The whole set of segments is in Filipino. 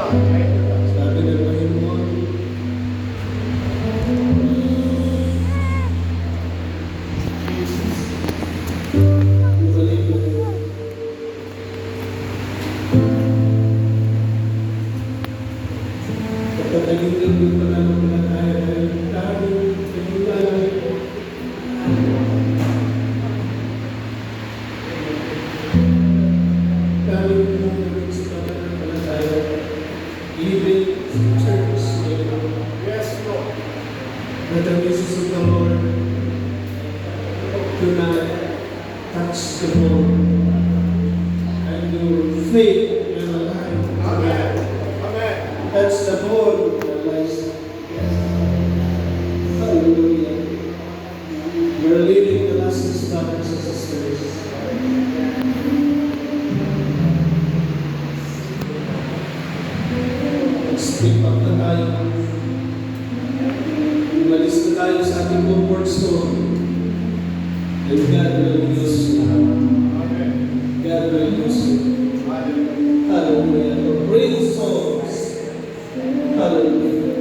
Sabi ng Panginoon, ibalik mo. Kapag naging lingkod pa naman na tayo, that the message of the Lord do not touch the bone and your faith will align. Amen. Amen. That's the bone that lies. Hallelujah. We're leading the lessons, brothers and sisters. Step up na tayo. Umalis na tayo sa ating comfort zone. And God will use you. God will use you. Hallelujah. To bring souls. Hallelujah.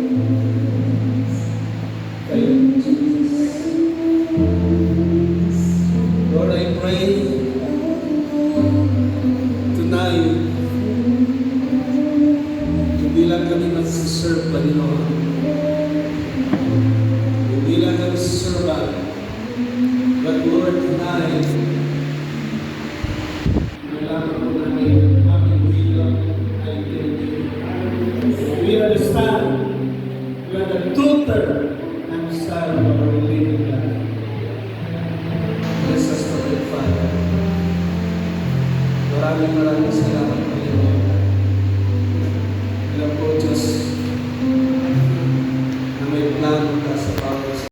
Thank you, Jesus. Lord, I pray tonight, hindi lang kami mag-serve, Panginoon. Hindi lang kami servant. But Lord, tonight, kailangan po namin aming bilang identity. We understand. We are the total understand of our living life. Bless us, Lord, Father. Maraming salamat, Panginoon. Alam po, Diyos, na may plano